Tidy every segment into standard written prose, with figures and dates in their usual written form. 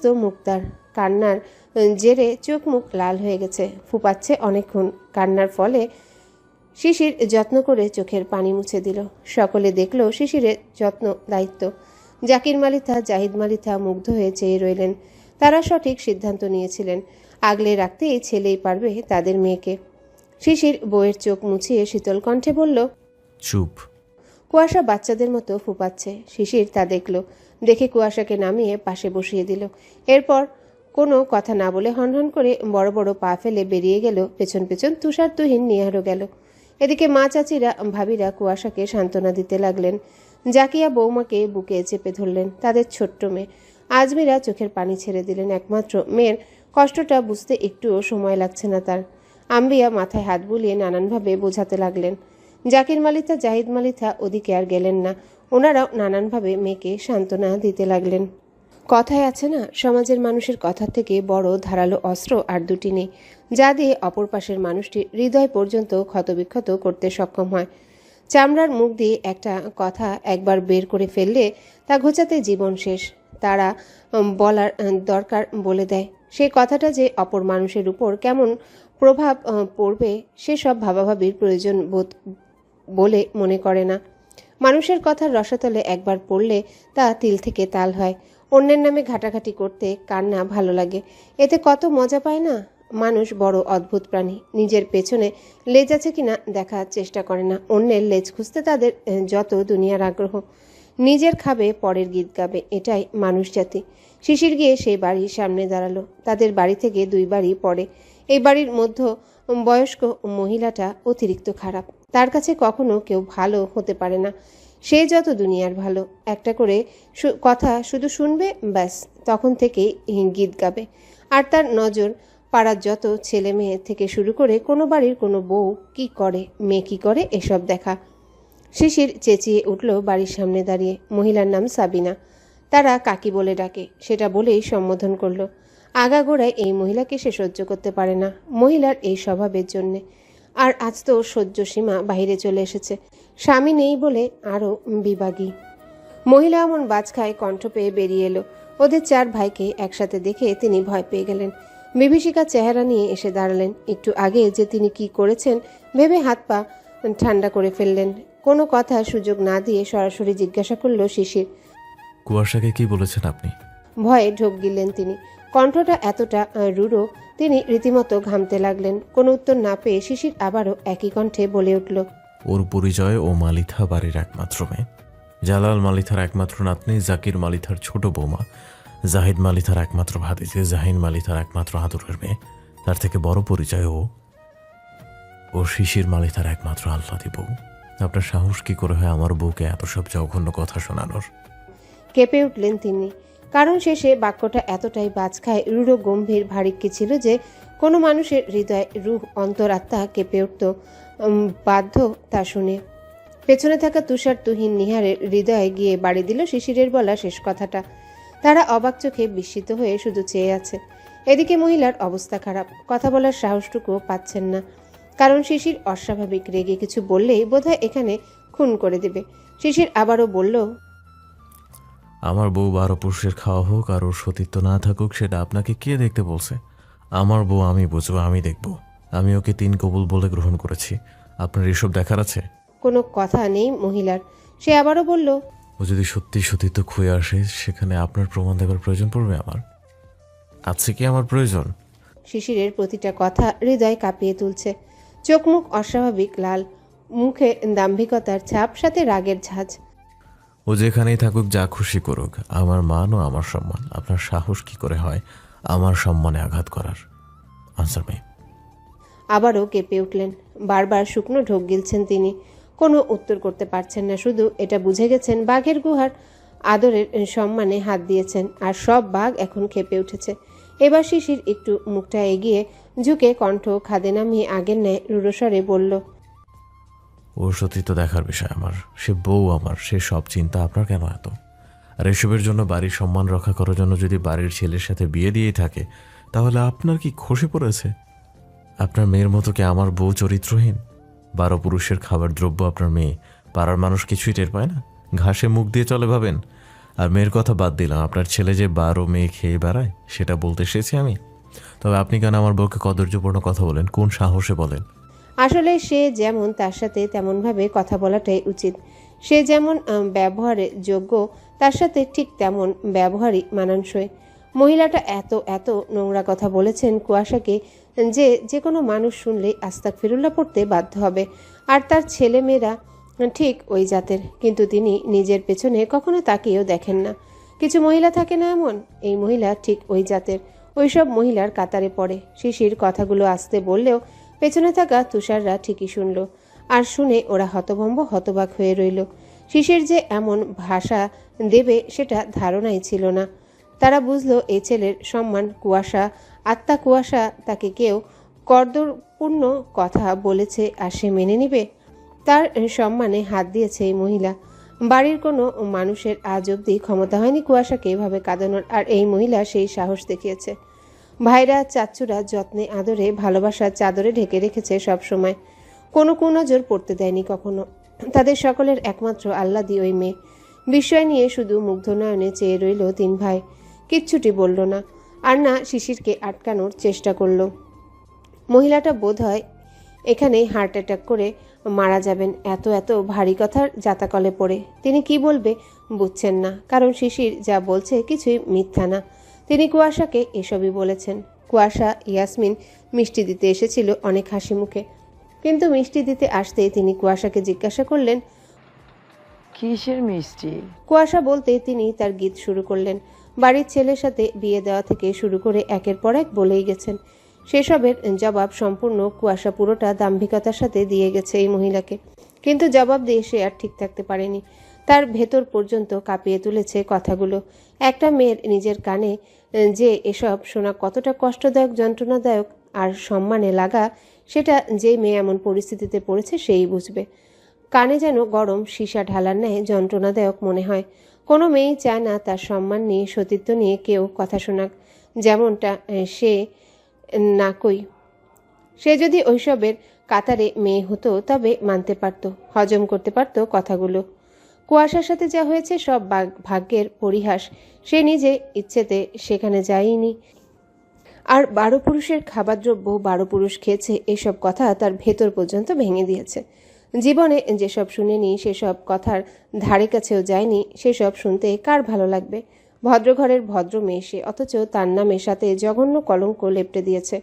তো মুক্তার কান্নার জেরে চোখ মুখ লাল হয়ে গেছে, ফুপাচ্ছে অনেকক্ষণ। কান্নার ফলে শিশির যত্ন করে চোখের পানি মুছে দিল। সকলে দেখল শিশিরের যত্ন দায়িত্ব। জাকির মালিথা, জাহিদ মালিথা মুগ্ধ হয়ে চেয়ে রইলেন। তারা সঠিক সিদ্ধান্ত নিয়েছিলেন, আগলে রাখতেই ছেলেই পারবে তাদের মেয়েকে। শিশির বউয়ের চোখ মুছিয়ে শীতল কণ্ঠে বলল, চুপ। কুয়াশা বাচ্চাদের মতো ফুপাচ্ছে। শিশির তা দেখল, দেখে কুয়াশাকে নামিয়ে পাশে বসিয়ে দিল। এরপর কোনো কথা না বলে হনহন করে বড় বড় পা ফেলে বেরিয়ে গেল। পেছন পেছন তুষার, তুহিন, নিহারও গেল। এদিকে মা, চাচিরা, ভাবিরা কুয়াশাকে সান্ত্বনা দিতে লাগলেন। জাকিয়া বৌমাকে বুকে চেপে ধরলেন। তাদের ছোট্ট মেয়ে আজমিরা চোখের পানি ছেড়ে দিলেন। একমাত্র মেয়ের কষ্টটা বুঝতে একটুও সময় লাগছে না তার। আম্বিয়া মাথায় হাত বুলিয়ে নানানভাবে বোঝাতে লাগলেন। জাকির মালিথা, জাহিদ মালিথা ওদিকে আর গেলেন না। ওনারাও নানানভাবে মেয়েকে সান্ত্বনা দিতে লাগলেন। কথায় আছে না, সমাজের মানুষের কথার থেকে বড় ধারালো অস্ত্র আর দুটি নেই, যা দিয়ে অপর পাশের মানুষটির হৃদয় পর্যন্ত ক্ষতবিক্ষত করতে সক্ষম হয়। চামড়ার মুখ দিয়ে একটা কথা একবার বের করে ফেললে তা ঘোচাতে জীবন শেষ। তারা বলার দরকার বলে দেয়। সেই কথাটা যে অপর মানুষের উপর কেমন প্রভাব পড়বে সেসব ভাবাভাবির প্রয়োজন বোধ বলে মনে করে না। মানুষের কথার রসাতলে একবার পড়লে তা তিল থেকে তাল হয়। অন্যের নামে ঘাটাঘাটি করতে কার না ভালো লাগে, এতে কত মজা পায় না। মানুষ বড় অদ্ভুত প্রাণী, নিজের পেছনে লেজ আছে কিনা দেখার চেষ্টা করে না। অন্যের লেজ খুঁজতে তাদের যত দুনিয়ার আগ্রহ। নিজের খাবে, পরের গীত গাবে, এটাই মানুষ জাতি। শিশির গিয়ে সেই বাড়ির সামনে দাঁড়ালো। তাদের বাড়ি থেকে 2 বাড়ি পড়ে। এই বাড়ির মধ্য বয়স্ক মহিলাটা অতিরিক্ত খারাপ। তার কাছে কখনো কেউ ভালো হতে পারে না। সে যত দুনিয়ার ভালো, একটা করে কথা শুধু শুনবে, ব্যাস তখন থেকেই গীত গাবে। আর তার নজর পাড়ার যত ছেলে মেয়ে থেকে শুরু করে কোনো বাড়ির কোনো বউ কি করে, মেয়ে কি করে, এসব দেখা। শিশির চেঁচিয়ে উঠল বাড়ির সামনে দাঁড়িয়ে। মহিলার নাম সাবিনা। তারা কাকি বলে ডাকে, সেটা বলেই সম্বোধন করল। আগাগোড়ায় এই মহিলাকে সে সহ্য করতে পারে না, মহিলার এই স্বভাবের জন্যে। আর আজ তো সহ্য সীমা বাহিরে চলে এসেছে, স্বামী নেই বলে আরও বিবাগী। মহিলা এমন বাজ খায় কণ্ঠ পেয়ে বেরিয়ে এলো। ওদের 4 ভাইকে একসাথে দেখে তিনি ভয় পেয়ে গেলেন। বিভীষিকা চেহারা নিয়ে এসে দাঁড়ালেন। একটু আগে যে তিনি কি করেছেন ভেবে হাত পা ঠান্ডা করে ফেললেন। কোনো কথার সুযোগ না দিয়ে সরাসরি জিজ্ঞাসা করল শিশির, কুয়াশাকে কি বলেছেন আপনি? ভয়ে ঢোক গিললেন তিনি। কণ্ঠটা এতটা রূঢ়, তিনি রীতিমতো ঘামতে লাগলেন। কোনো উত্তর না পেয়ে শিশির আবারও একই কণ্ঠে বলে উঠল, ওর পরিচয় ও মালিথা বাড়ির একমাত্র মেয়ে, জালাল মালিথার একমাত্র নাতনি, জাকির মালিথার ছোট বৌমা, জাহিদ মালিথার একমাত্র ভাতিজি, জাহিন মালিথার একমাত্র আদরের মেয়ে। তার থেকে বড় পরিচয় ও শিশির মালিথার একমাত্র আহ্লাদি বউ। আপনার সাহস কি করে হয় আমার বউকে এত সব জঘন্য কথা শোনানোর? কেঁপে উঠলেন তিনি। কারণ শেষে বাক্যটা এতটাই বাজ খায়, রূঢ় গম্ভীর ভারিক্কি ছিল যে কোনো মানুষের হৃদয়, রূহ, অন্তরাত্মা কেঁপে উঠত বাধ্য তা শুনে। পেছনে থাকা তুষার, তুহিন, নিহারের হৃদয়ে গিয়ে বাড়ি দিল শিশিরের বলা শেষ কথাটা। তারা অবাক চোখে বিস্মিত হয়ে শুধু চেয়ে আছে। এদিকে মহিলার অবস্থা খারাপ, কথা বলার সাহসটুকুও পাচ্ছেন না। কারণ শিশির অস্বাভাবিক রেগে কিছু বললেই বোধহয় এখানে খুন করে দেবে। শিশির আবারও বলল, আমার বউ 12 পুরুষের খাওয়া হোক আর ওর সতীত্ব না থাকুক সেটা আপনাকে কে দেখতে বলছে? আমার বউ আমি বুঝবো, আমি দেখব। আমি ওকে 3 কবুল বলে গ্রহণ করেছি। আপনার এসব দেখার আছে? কোনো কথা নেই মহিলার। সে আবারও বলল, ও যদি সত্যি সতীত্ব খুঁয়ে আসে সেখানে আপনার প্রমাণ দেবার প্রয়োজন পড়বে আমার? আছে কি আমার প্রয়োজন? শিশিরের প্রতিটা কথা হৃদয় কাঁপিয়ে তুলছে। চোখ মুখ অস্বাভাবিক লাল, মুখে দাম্ভিকতার ছাপ, সাথে রাগের ঝাঁজ। ও যেখানেই থাকুক, যা খুশি করুক, আমার মান ও আমার সম্মান। আপনার সাহস কি করে হয় আমার সম্মানে আঘাত করার? Answer me. আবারও কেঁপে উঠলেন। বারবার শুকনো ঢোক গিলছেন তিনি। কোনো উত্তর করতে পারছেন না, শুধু এটা বুঝে গেছেন বাঘের গুহার আদরের সম্মানে হাত দিয়েছেন। আর সব বাঘ এখন ক্ষেপে উঠেছে। এবার শিশির একটু মুখটা এগিয়ে ঝুঁকে কণ্ঠ খাদে নামিয়ে আগের ন্যায় রুড়োস্বরে বলল, ওর সতীত্ব দেখার বিষয় আমার, সে বউ আমার, সে সব চিন্তা আপনার কেন এত? আর এসবের জন্য বাড়ির সম্মান রক্ষা করার জন্য যদি বাড়ির ছেলের সাথে বিয়ে দিয়েই থাকে তাহলে আপনার কি খসে পড়েছে? আপনার মেয়ের মতো কি আমার বউ চরিত্রহীন? 12 পুরুষের খাবার দ্রব্য আপনার মেয়ে, পাড়ার মানুষ কিছুই টের পায় না? ঘাসে মুখ দিয়ে চলে ভাবেন? আর মেয়ের কথা বাদ দিলাম, আপনার ছেলে যে 12 মেয়ে খেয়ে বেড়ায় সেটা বলতে এসেছি আমি। তবে আপনি কেন আমার বউকে কদর্যপূর্ণ কথা বলেন? কোন সাহসে বলেন? আসলে সে যেমন তার সাথে তেমনভাবে কথা বলাটাই উচিত। সে যেমন ব্যবহারে যোগ্য, তার সাথে ঠিক তেমন ব্যবহারই মানানসই। মহিলাটা এত এত নোংরা কথা বলেছেন কুয়াশাকে যে যে কোনো মানুষ শুনলেই আস্তাগফিরুল্লাহ পড়তে বাধ্য হবে। আর তার ছেলে মেয়েরা ঠিক ওই জাতের, কিন্তু তিনি নিজের পেছনে কখনো তাকিয়েও দেখেন না। কিছু মহিলা থাকে না এমন, এই মহিলা ঠিক ওই জাতের, ওইসব মহিলার কাতারে পড়ে। শিশির কথাগুলো আসতে বললেও পেছনে থাকা তুষাররা ঠিকই শুনল, আর শুনে ওরা হতভম্ব হতবাক হয়ে রইল। শিশির যে এমন ভাষা দেবে সেটা ধারণাই ছিল না। তারা বুঝলো এই ছেলের সম্মান কুয়াশা, আত্মা কুয়াশা, তাকে কেউ কদরপূর্ণ কথা বলেছে আর সে মেনে নিবে। তার সম্মানে হাত দিয়েছে এই মহিলা। বাড়ির কোনো মানুষের আজ অবধি ক্ষমতা হয়নি কুয়াশাকে এভাবে কাঁদানোর, আর এই মহিলা সেই সাহস দেখিয়েছে। ভাইরা চাচ্চুরা যত্নে আদরে ভালোবাসার চাদরে ঢেকে রেখেছে সব সময়, কোনো কুনজর পড়তে দেয়নি কখনো। তাদের সকলের একমাত্র আহ্লাদি ওই মেয়ে। বিস্ময় নিয়ে শুধু মুগ্ধ নয়নে চেয়ে রইল তিন ভাই। কিচ্ছুটি বলল না, আর না শিশিরকে আটকানোর চেষ্টা করল। মহিলাটা বোধ হয় এখানেই হার্ট অ্যাটাক করে মারা যাবেন, এত এত ভারী কথার জাতাকলে পড়ে। তিনি কি বলবে বুঝছেন না, কারণ শিশির যা বলছে কিছুই মিথ্যা না। তিনি কুয়াশাকে এসবই বলেছেন। কুয়াশা ইয়াসমিন মিষ্টি দিতে এসেছিল অনেক হাসি মুখে, কিন্তু মিষ্টি দিতে আসতেই তিনি কুয়াশাকে জিজ্ঞাসা করলেন, কিসের মিষ্টি? কুয়াশা বলতেই তিনি তার গীত শুরু করলেন। বাড়ির ছেলের সাথে বিয়ে দেওয়া থেকে শুরু করে একের পর এক বলেই গেছেন। সেসবের জবাব সম্পূর্ণ কুয়াশা পুরোটা দাম্ভিকতার সাথে দিয়ে গেছে এই মহিলাকে, কিন্তু জবাব দিয়ে সে আর ঠিক থাকতে পারেনি। তার ভেতর পর্যন্ত কাঁপিয়ে তুলেছে কথাগুলো। একটা মেয়ের নিজের কানে যে এসব শোনা কতটা কষ্টদায়ক, যন্ত্রণাদায়ক আর সম্মানে লাগা, সেটা যে মেয়ে এমন পরিস্থিতিতে পড়েছে সেই বুঝবে। কানে যেন গরম সীসা ঢালার ন্যায় যন্ত্রণাদায়ক মনে হয়। কোনো মেয়েই চায় না তার সম্মান নিয়ে, সতীত্ব নিয়ে কেউ কথা শোনাক, যেমনটা সে না কই। সে যদি ওইসবের কাতারে মেয়ে হতো তবে মানতে পারত, হজম করতে পারত কথাগুলো। কুয়াশার সাথে যা হয়েছে সব ভাগ্যের পরিহাস। সে নিজে ইচ্ছেতে সেখানে যায়নি, আর 12 পুরুষের খাবার দ্রব্য 12 পুরুষ খেয়েছে, এসব কথা তার ভেতর পর্যন্ত ভেঙে দিয়েছে। জীবনে যেসব শুনেনি, সেসব কথার ধারে কাছেও যায়নি, সেসব শুনতে কার ভালো লাগবে? ভদ্রঘরের ভদ্র মেয়ে সে, অথচ তার নামের সাথে জঘন্য কলঙ্ক লেপ্টে দিয়েছে।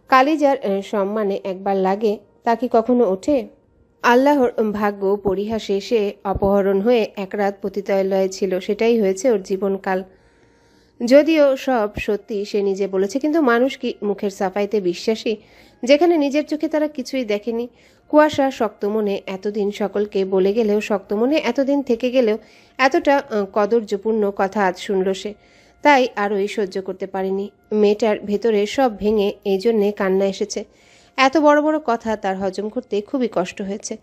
কালিজার সম্মানে একবার লাগে, তা কি কখনো ওঠে? আল্লাহর ভাগ্য পরিহাসে সে অপহরণ হয়ে একরাত পতিতালয়ে ছিল, সেটাই হয়েছে ওর জীবনকাল। যদিও সব সত্যি সে নিজে বলেছে, কিন্তু মানুষ কি মুখের সাফাইতে বিশ্বাসী, যেখানে নিজের চোখে তারা কিছুই দেখেনি? কুয়াশা শক্ত মনে এতদিন সকলকে বলে গেলেও, শক্ত মনে এতদিন থেকে গেলেও, এতটা কদর্যপূর্ণ কথা আজ শুনল সে, তাই আরোই সহ্য করতে পারেনি। মেয়েটার ভেতরে সব ভেঙে এই জন্যে কান্না এসেছে। এত বড় বড় কথা তার হজম করতে খুবই কষ্ট হয়েছে।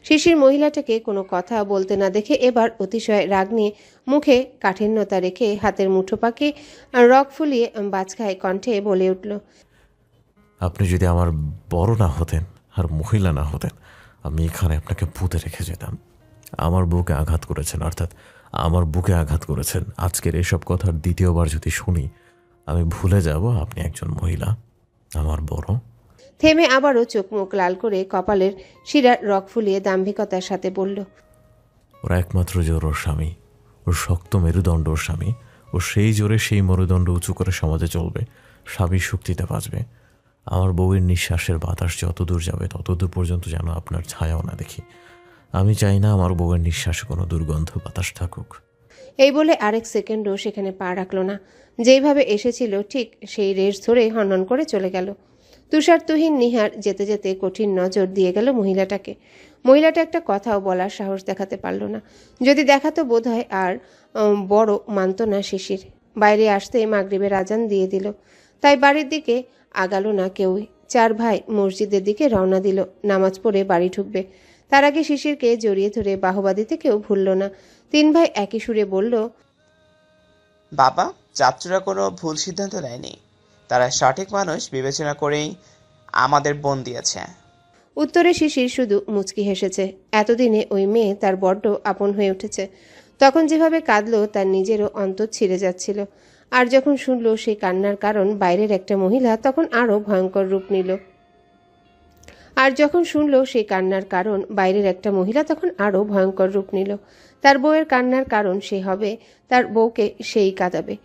শিশির মহিলাটাকে কোনো কথা বলতে না দেখে এবার অতিশয় রাগ নিয়ে মুখে কাঠিন্যতা রেখে হাতের মুঠো পাকে রক ফুলিয়ে বাজখায় কণ্ঠে বলে উঠল, আপনি যদি আমার বড় না হতেন আর মহিলা না হতেন, আমি এখানে আপনাকে পুঁতে রেখে যেতাম। আমার বুকে আঘাত করেছেন, অর্থাৎ আমার বুকে আঘাত করেছেন। আজকের এসব কথার দ্বিতীয়বার যদি শুনি, আমি ভুলে যাব আপনি একজন মহিলা, আমার বড়। থেমে আবারও চোখ মুখ লাল করে কপালের শিরার রক ফুলিয়ে দাম্ভিকতার সাথে বলল, ওর একমাত্র জোর ওর স্বামী, ওর শক্ত মেরুদণ্ড ওর স্বামী। ও সেই জোরে সেই মেরুদণ্ড উঁচু করে সমাজে চলবে, স্বামীর শক্তিতে বাঁচবে। আমার বউয়ের নিঃশ্বাসের বাতাস যতদূর যাবে ততদূর পর্যন্ত যেন আপনার ছায়াও না দেখি। আমি চাই না আমার বউয়ের নিঃশ্বাসে কোনো দুর্গন্ধ বাতাস থাকুক। এই বলে আরেক সেকেন্ডও সেখানে পা রাখল না। যেইভাবে এসেছিল ঠিক সেই রেস ধরে হনহন করে চলে গেল। তুষার, তুহিন, নিহার যেতে যেতে কঠিন নজর দিয়ে গেল মহিলাটাকে। মহিলাটা একটা কথাও বলার সাহস দেখাতে পারল না। যদি দেখাতো বোধহয় আর বড় মানত না শিশির। বাইরে আসতে মাগরিবের আজান দিয়ে দিল, তাই বাড়ির দিকে আগালো না কেউই। 4 ভাই মসজিদের দিকে রওনা দিল, নামাজ পড়ে বাড়ি ঢুকবে। তার আগে শিশিরকে জড়িয়ে ধরে বাহবা দিতে কেউ ভুলল না। 3 ভাই একই সুরে বলল, বাবা, চাচ্চুরা কোনো ভুল সিদ্ধান্ত নেয়নি। তারা সঠিক মানুষ বিবেচনা করেই আমাদের বোন দিয়েছে। উত্তরে শিশির শুধু মুচকি হেসেছে। এতদিনে ওই মেয়ে তার বড্ড আপন হয়ে উঠেছে। তখন যেভাবে কাঁদলো তার নিজেরও অন্তর ছিঁড়ে যাচ্ছিল। আর যখন শুনল সেই কান্নার কারণ বাইরের একটা মহিলা, তখন আরও ভয়ঙ্কর রূপ নিল। তার বউয়ের কান্নার কারণ সে হবে, তার বউকে সেই কাঁদাবে।